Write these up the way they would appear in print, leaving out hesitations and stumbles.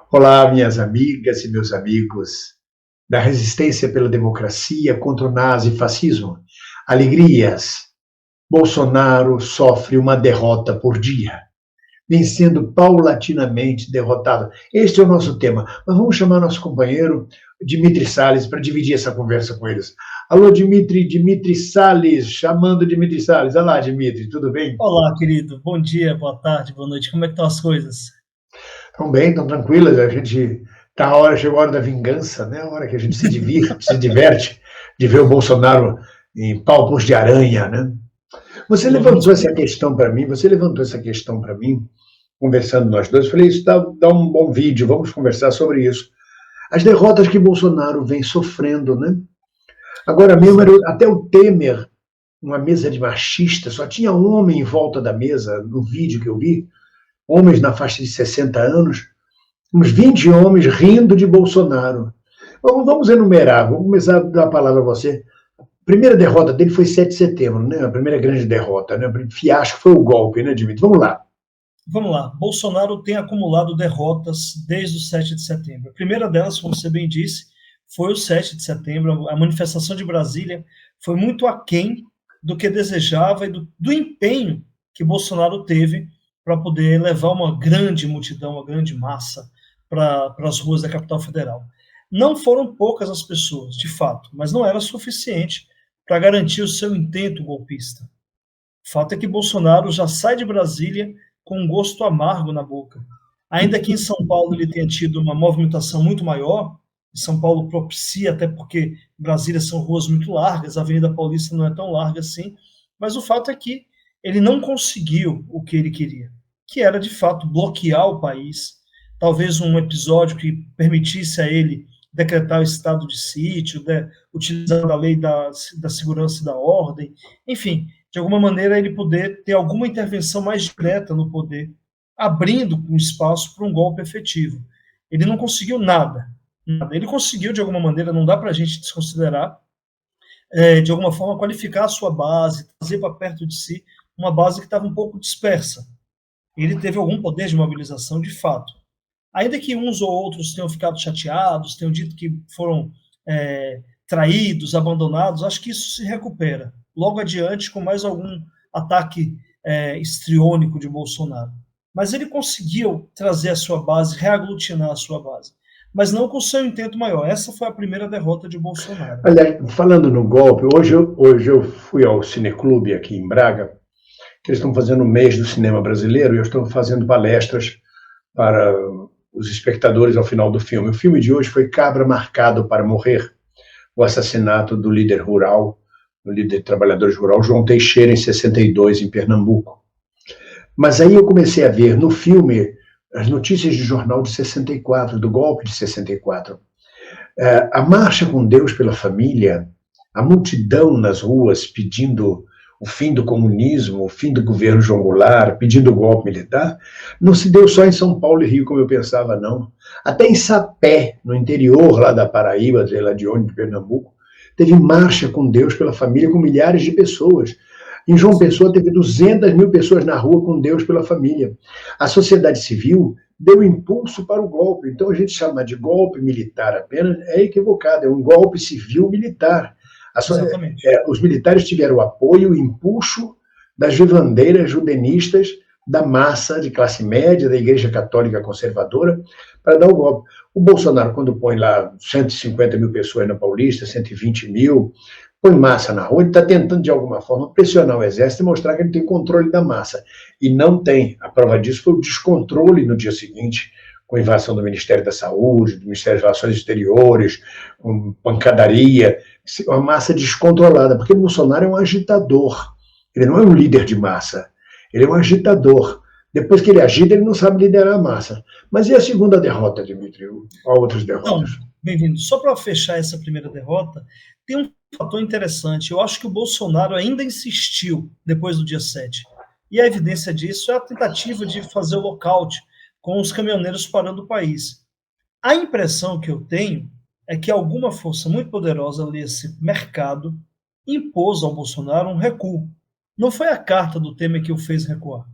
Olá, minhas amigas e meus amigos da resistência pela democracia contra o nazifascismo. Alegrias. Bolsonaro sofre uma derrota por dia, vem sendo paulatinamente derrotado. Este é o nosso tema. Mas vamos chamar nosso companheiro Dimitri Salles para dividir essa conversa com eles. Alô, Dimitri Salles, chamando Dimitri Salles. Olá, Dimitri, tudo bem? Olá, querido. Bom dia, boa tarde, boa noite. Como é que estão as coisas? Estão bem, estão tranquilas. A gente tá a hora, chegou a hora da vingança, né? A hora que a gente se diverte de ver o Bolsonaro em palpos de aranha, né? Você Vamos. levantou essa questão para mim, conversando nós dois. Falei, isso dá um bom vídeo, vamos conversar sobre isso. As derrotas que Bolsonaro vem sofrendo, né? Agora Pois mesmo, é. até o Temer, uma mesa de machista, só tinha homem em volta da mesa, no vídeo que eu vi, homens na faixa de 60 anos, uns 20 homens rindo de Bolsonaro. Vamos enumerar, vamos começar a dar a palavra a você. A primeira derrota dele foi 7 de setembro, né? A primeira grande derrota, né? O fiasco foi o golpe, né, Dimitri? Vamos lá. Vamos lá. Bolsonaro tem acumulado derrotas desde o 7 de setembro. A primeira delas, como você bem disse, foi o 7 de setembro. A manifestação de Brasília foi muito aquém do que desejava e do empenho que Bolsonaro teve para poder levar uma grande multidão, uma grande massa para as ruas da capital federal. Não foram poucas as pessoas, de fato, mas não era suficiente para garantir o seu intento golpista. O fato é que Bolsonaro já sai de Brasília com um gosto amargo na boca. Ainda que em São Paulo ele tenha tido uma movimentação muito maior, São Paulo propicia, até porque Brasília são ruas muito largas, a Avenida Paulista não é tão larga assim, mas o fato é que ele não conseguiu o que ele queria, que era de fato bloquear o país, talvez um episódio que permitisse a ele decretar o estado de sítio, utilizando a lei da segurança e da ordem, enfim, de alguma maneira ele poder ter alguma intervenção mais direta no poder, abrindo um espaço para um golpe efetivo. Ele não conseguiu nada. Ele conseguiu, de alguma maneira, não dá para a gente desconsiderar, de alguma forma, qualificar a sua base, trazer para perto de si uma base que estava um pouco dispersa. Ele teve algum poder de mobilização, de fato. Ainda que uns ou outros tenham ficado chateados, tenham dito que foram traídos, abandonados, acho que isso se recupera logo adiante com mais algum ataque histriônico de Bolsonaro. Mas ele conseguiu trazer a sua base, reaglutinar a sua base, mas não com o seu intento maior. Essa foi a primeira derrota de Bolsonaro. Olha, falando no golpe, hoje eu fui ao Cineclube aqui em Braga, que eles estão fazendo o mês do cinema brasileiro, e eu estou fazendo palestras para os espectadores ao final do filme. O filme de hoje foi Cabra Marcado para Morrer, o assassinato do líder rural, do líder de trabalhadores rural, João Teixeira, em 62, em Pernambuco. Mas aí eu comecei a ver no filme as notícias de jornal de 64, do golpe de 64. A marcha com Deus pela família, a multidão nas ruas pedindo o fim do comunismo, o fim do governo João Goulart, pedindo o golpe militar, não se deu só em São Paulo e Rio, como eu pensava, não. Até em Sapé, no interior lá da Paraíba, sei lá de onde, de Pernambuco, teve marcha com Deus pela família, com milhares de pessoas. Em João Pessoa teve 200 mil pessoas na rua com Deus pela família. A sociedade civil deu impulso para o golpe. Então a gente chama de golpe militar apenas é equivocado, é um golpe civil-militar. Exatamente. Os militares tiveram o apoio, o impulso das vivandeiras judenistas, da massa de classe média, da Igreja Católica Conservadora, para dar o golpe. O Bolsonaro, quando põe lá 150 mil pessoas na Paulista, 120 mil, põe massa na rua, ele está tentando, de alguma forma, pressionar o exército e mostrar que ele tem controle da massa. E não tem. A prova disso foi o descontrole no dia seguinte, com a invasão do Ministério da Saúde, do Ministério das Relações Exteriores, com pancadaria, uma massa descontrolada, porque o Bolsonaro é um agitador. Ele não é um líder de massa, ele é um agitador. Depois que ele agita, ele não sabe liderar a massa. Mas e a segunda derrota, Dimitri? Há outras derrotas? Então, bem-vindo. Só para fechar essa primeira derrota, tem um fator interessante. Eu acho que o Bolsonaro ainda insistiu depois do dia 7. E a evidência disso é a tentativa de fazer o lockout com os caminhoneiros parando o país. A impressão que eu tenho é que alguma força muito poderosa ali, esse mercado, impôs ao Bolsonaro um recuo. Não foi a carta do Temer que o fez recuar,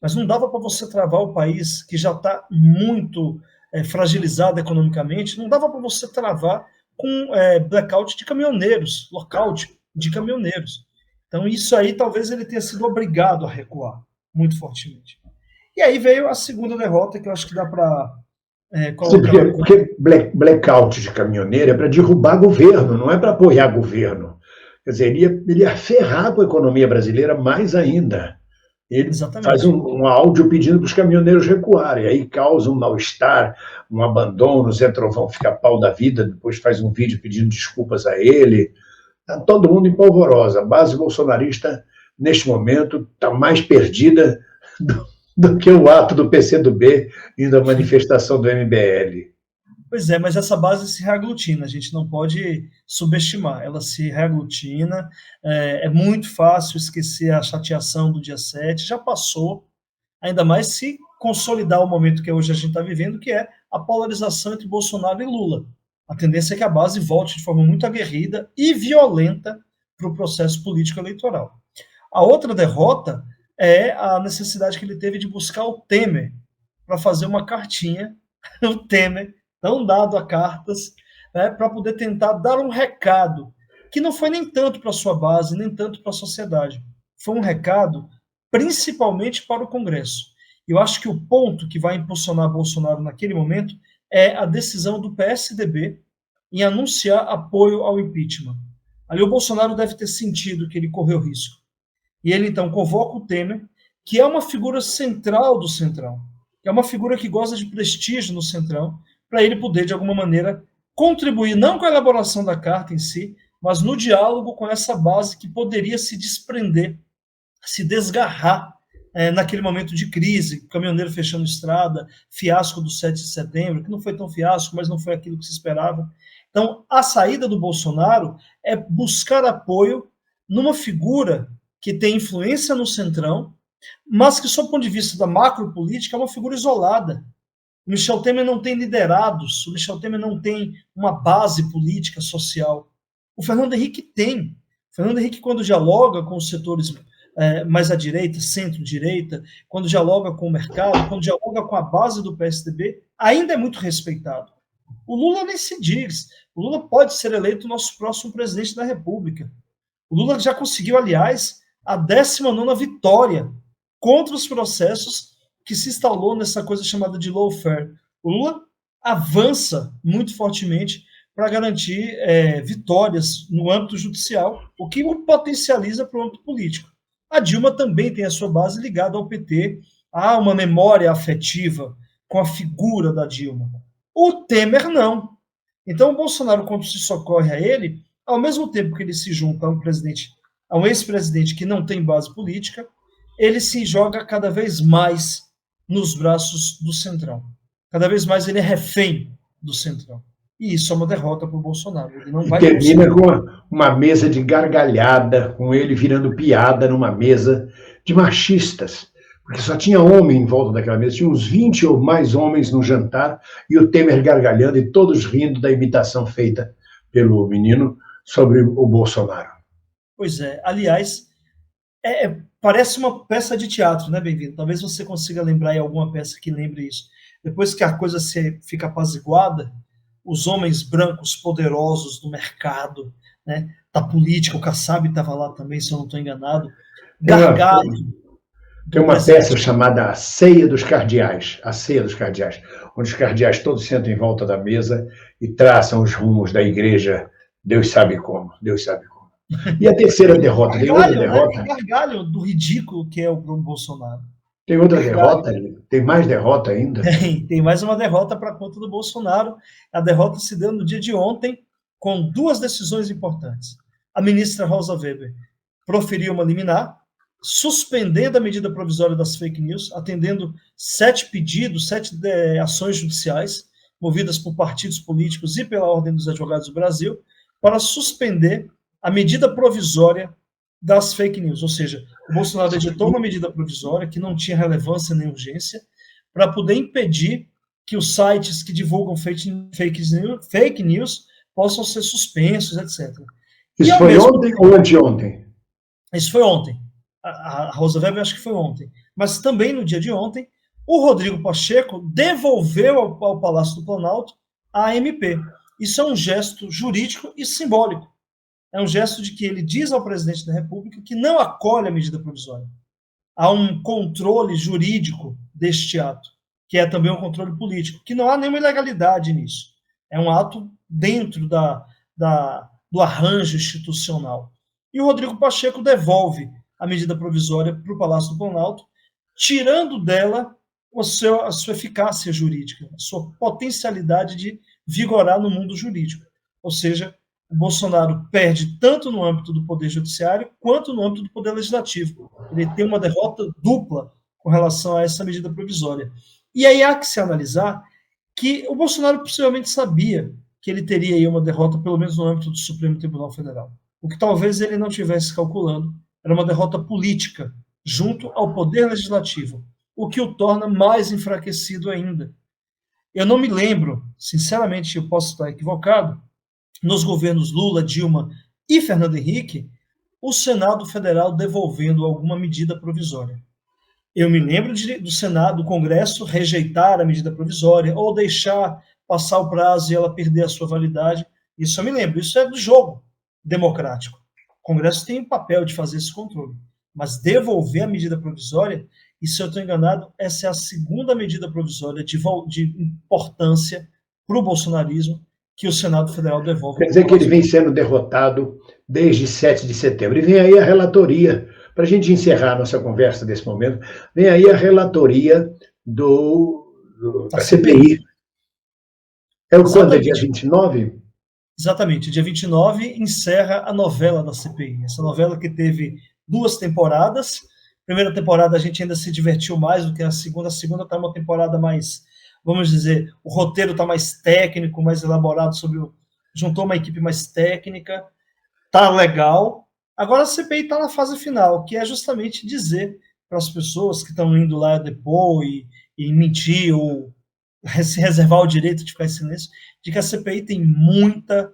mas não dava para você travar o país que já está muito fragilizada economicamente, não dava para você travar com blackout de caminhoneiros, lockout de caminhoneiros. Então, isso aí talvez ele tenha sido obrigado a recuar muito fortemente. E aí veio a segunda derrota, que eu acho que dá para colocar... Sim, porque blackout de caminhoneiro é para derrubar governo, não é para apoiar governo. Quer dizer, ele ia ferrar com a economia brasileira mais ainda. Ele Exatamente. faz um áudio pedindo para os caminhoneiros recuarem, aí causa um mal-estar, um abandono, o Zé Trovão fica pau da vida, depois faz um vídeo pedindo desculpas a ele. Está todo mundo em polvorosa. A base bolsonarista, neste momento, está mais perdida do que o ato do PCdoB indo à manifestação do MBL. Pois é, mas essa base se reaglutina, a gente não pode subestimar, ela se reaglutina, é muito fácil esquecer a chateação do dia 7, já passou, ainda mais se consolidar o momento que hoje a gente está vivendo, que é a polarização entre Bolsonaro e Lula. A tendência é que a base volte de forma muito aguerrida e violenta para o processo político eleitoral. A outra derrota é a necessidade que ele teve de buscar o Temer para fazer uma cartinha, o Temer, tão dado a cartas, né, para poder tentar dar um recado, que não foi nem tanto para a sua base, nem tanto para a sociedade. Foi um recado principalmente para o Congresso. Eu acho que o ponto que vai impulsionar Bolsonaro naquele momento é a decisão do PSDB em anunciar apoio ao impeachment. Ali o Bolsonaro deve ter sentido que ele correu risco. E ele, então, convoca o Temer, que é uma figura central do Centrão, que é uma figura que goza de prestígio no Centrão, para ele poder, de alguma maneira, contribuir, não com a elaboração da carta em si, mas no diálogo com essa base que poderia se desprender, se desgarrar naquele momento de crise, caminhoneiro fechando estrada, fiasco do 7 de setembro, que não foi tão fiasco, mas não foi aquilo que se esperava. Então, a saída do Bolsonaro é buscar apoio numa figura que tem influência no Centrão, mas que, sob o ponto de vista da macropolítica, é uma figura isolada. O Michel Temer não tem liderados, o Michel Temer não tem uma base política, social. O Fernando Henrique tem. O Fernando Henrique, quando dialoga com os setores mais à direita, centro-direita, quando dialoga com o mercado, quando dialoga com a base do PSDB, ainda é muito respeitado. O Lula nem se diz. O Lula pode ser eleito o nosso próximo presidente da República. O Lula já conseguiu, aliás, a 19ª vitória contra os processos que se instalou nessa coisa chamada de lawfare. O Lula avança muito fortemente para garantir vitórias no âmbito judicial, o que o potencializa para o âmbito político. A Dilma também tem a sua base ligada ao PT, há uma memória afetiva com a figura da Dilma. O Temer não. Então o Bolsonaro, quando se socorre a ele, ao mesmo tempo que ele se junta a um ex-presidente que não tem base política, ele se joga cada vez mais nos braços do Centrão. Cada vez mais ele é refém do Centrão. E isso é uma derrota para o Bolsonaro. Ele não vai termina com uma mesa de gargalhada, com ele virando piada numa mesa de machistas, porque só tinha homem em volta daquela mesa, tinha uns 20 ou mais homens no jantar, e o Temer gargalhando e todos rindo da imitação feita pelo menino sobre o Bolsonaro. Pois é, aliás, parece uma peça de teatro, né, Bem-vindo? Talvez você consiga lembrar aí alguma peça que lembre isso. Depois que a coisa fica apaziguada, os homens brancos poderosos do mercado, né, da política, o Kassab estava lá também, se eu não estou enganado, gargalho. Tem uma peça chamada A Ceia dos Cardeais, onde os cardeais todos sentam em volta da mesa e traçam os rumos da igreja, Deus sabe como. E a terceira derrota, tem outra derrota? Né? Gargalho do ridículo que é o Bolsonaro. Tem outra derrota? Tem mais derrota ainda? Tem mais uma derrota para a conta do Bolsonaro. A derrota se deu no dia de ontem, com 2 decisões importantes. A ministra Rosa Weber proferiu uma liminar, suspendendo a medida provisória das fake news, atendendo 7 pedidos, 7 ações judiciais, movidas por partidos políticos e pela Ordem dos Advogados do Brasil, para suspender a medida provisória das fake news, ou seja, o Bolsonaro editou uma medida provisória que não tinha relevância nem urgência para poder impedir que os sites que divulgam fake news possam ser suspensos, etc. Isso foi ontem ou anteontem? Isso foi ontem. A Rosa Weber acho que foi ontem. Mas também no dia de ontem, O Rodrigo Pacheco devolveu ao Palácio do Planalto a MP. Isso é um gesto jurídico e simbólico. É um gesto de que ele diz ao presidente da República que não acolhe a medida provisória. Há um controle jurídico deste ato, que é também um controle político, que não há nenhuma ilegalidade nisso. É um ato dentro do arranjo institucional. E o Rodrigo Pacheco devolve a medida provisória para o Palácio do Planalto, tirando dela a sua eficácia jurídica, a sua potencialidade de vigorar no mundo jurídico. Ou seja, o Bolsonaro perde tanto no âmbito do Poder Judiciário quanto no âmbito do Poder Legislativo. Ele tem uma derrota dupla com relação a essa medida provisória. E aí há que se analisar que o Bolsonaro possivelmente sabia que ele teria aí uma derrota, pelo menos no âmbito do Supremo Tribunal Federal. O que talvez ele não estivesse calculando era uma derrota política junto ao Poder Legislativo, o que o torna mais enfraquecido ainda. Eu não me lembro, sinceramente, eu posso estar equivocado, nos governos Lula, Dilma e Fernando Henrique, o Senado Federal devolvendo alguma medida provisória. Eu me lembro do Senado, do Congresso, rejeitar a medida provisória ou deixar passar o prazo e ela perder a sua validade. Isso eu me lembro. Isso é do jogo democrático. O Congresso tem o papel de fazer esse controle. Mas devolver a medida provisória, e se eu estou enganado, essa é a segunda medida provisória de importância para o bolsonarismo que o Senado Federal devolve. Quer dizer que ele vem sendo derrotado desde 7 de setembro. E vem aí a relatoria, para a gente encerrar a nossa conversa desse momento, vem aí a relatoria da CPI. É o quando? É dia 29? Exatamente, dia 29 encerra a novela da CPI. Essa novela que teve 2 temporadas. Primeira temporada a gente ainda se divertiu mais do que a segunda. A segunda está uma temporada mais, vamos dizer, o roteiro está mais técnico, mais elaborado, juntou uma equipe mais técnica, tá legal. Agora a CPI está na fase final, que é justamente dizer para as pessoas que estão indo lá depor e mentir ou se reservar o direito de ficar em silêncio, de que a CPI tem muita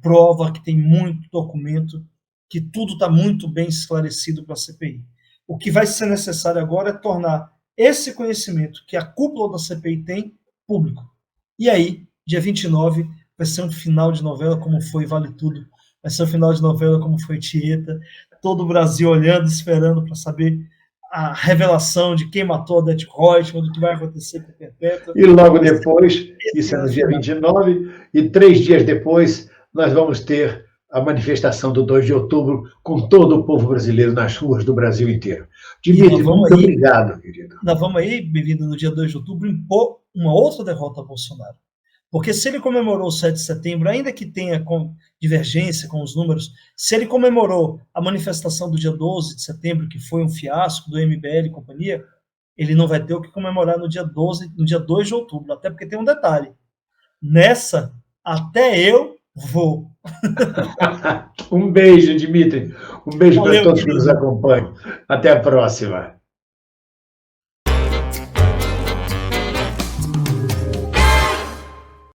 prova, que tem muito documento, que tudo está muito bem esclarecido para a CPI. O que vai ser necessário agora é tornar esse conhecimento que a cúpula da CPI tem público. E aí, dia 29, vai ser um final de novela como foi Vale Tudo, vai ser um final de novela como foi Tieta, todo o Brasil olhando, esperando para saber a revelação de quem matou a Odete Roitman, do que vai acontecer com a Perpétua. E logo depois, isso é no dia 29, e 3 dias depois, nós vamos ter a manifestação do 2 de outubro com todo o povo brasileiro nas ruas do Brasil inteiro. Dimitri, muito obrigado, querido. Nós vamos aí, bem-vindo no dia 2 de outubro, impor uma outra derrota a Bolsonaro. Porque se ele comemorou o 7 de setembro, ainda que tenha divergência com os números, se ele comemorou a manifestação do dia 12 de setembro, que foi um fiasco do MBL e companhia, ele não vai ter o que comemorar no dia 2 de outubro, até porque tem um detalhe. Nessa, até eu vou. Um beijo, Dimitri. Um beijo para todos que nos acompanham. Até a próxima.